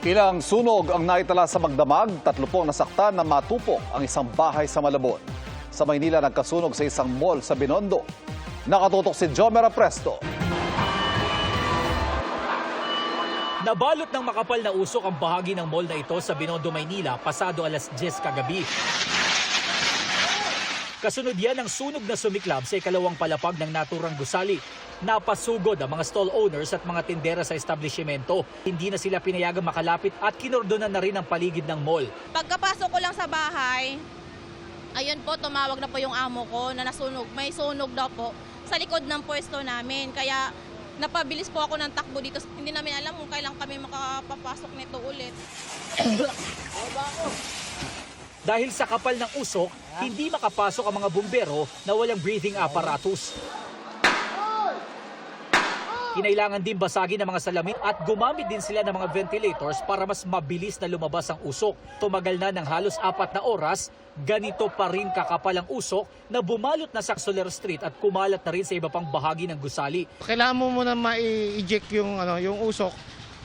Ilang sunog ang naitala sa Magdamag, 30 nasaktan na matupok ang isang bahay sa Malabon. Sa Maynila, nagkasunog sa isang mall sa Binondo. Nakatutok si Jomer Apresto. Nabalot ng makapal na usok ang bahagi ng mall na ito sa Binondo, Maynila, pasado alas 10 kagabi. Kasunod yan ng sunog na sumiklab sa ikalawang palapag ng naturang gusali. Napasugod ang mga stall owners at mga tindera sa establishmento. Hindi na sila pinayagang makalapit at kinordonan na rin ang paligid ng mall. Pagkapasok ko lang sa bahay, ayun po, tumawag na po yung amo ko na nasunog. May sunog daw po sa likod ng pwesto namin. Kaya napabilis po ako ng takbo dito. Hindi namin alam kung kailan kami makapapasok nito ulit. Dahil sa kapal ng usok, hindi makapasok ang mga bumbero na walang breathing apparatus. Kinailangan din basagin ang mga salamin at gumamit din sila ng mga ventilators para mas mabilis na lumabas ang usok. Tumagal na ng halos 4 na oras, ganito pa rin kakapal ang usok na bumalot na sa Soler Street at kumalat na rin sa iba pang bahagi ng gusali. Kailangan mo muna ma-eject yung usok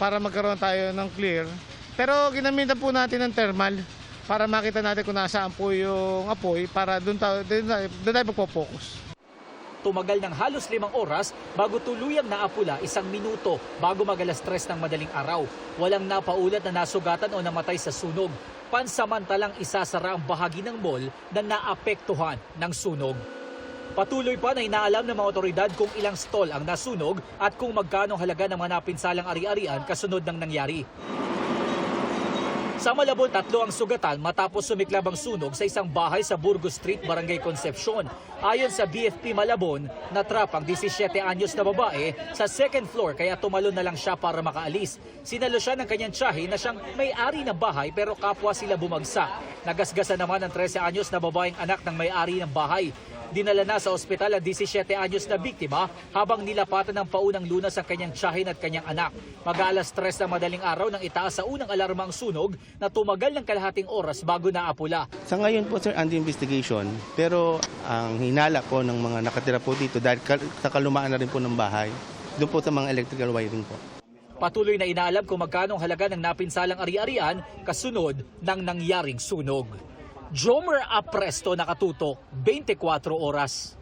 para magkaroon tayo ng clear. Pero ginamitan po natin ng thermal para makita natin kung nasaan po yung apoy para doon tayo magpo-focus. Tumagal ng halos 5 oras bago tuluyang naapula 1 minuto bago mag-alas 3 ng madaling araw. Walang napaulat na nasugatan o namatay sa sunog. Pansamantalang isasara ang bahagi ng mall na naapektuhan ng sunog. Patuloy pa na inaalam ng mga otoridad kung ilang stall ang nasunog at kung magkano halaga ng mga napinsalang ari-arian kasunod ng nangyari. Sa Malabon, 3 ang sugatan matapos sumiklab ang sunog sa isang bahay sa Burgos Street, Barangay Concepcion. Ayon sa BFP Malabon, natrap ang 17 anyos na babae sa 2nd floor kaya tumalon na lang siya para makaalis. Sinalo siya ng kanyang tiyahin na siyang may-ari ng bahay pero kapwa sila bumagsak. Nagasgasan naman ang 13 anyos na babaeng anak ng may-ari ng bahay. Dinala na sa ospital ang 17 anyos na biktima habang nilapatan ng paunang lunas ang kanyang tiyahin at kanyang anak. Mag-aalas 3 ng madaling araw nang itaas sa unang alarma ang sunog na tumagal ng kalahating oras bago naapula. Sa ngayon po sir, under investigation, pero ang hinala po ng mga nakatira po dito dahil sa kalumaan na rin po ng bahay, doon po sa mga electrical wiring po. Patuloy na inaalam kung magkano ang halaga ng napinsalang ari-arian kasunod ng nangyaring sunog. Jomer Apresto, nakatutok, 24 oras.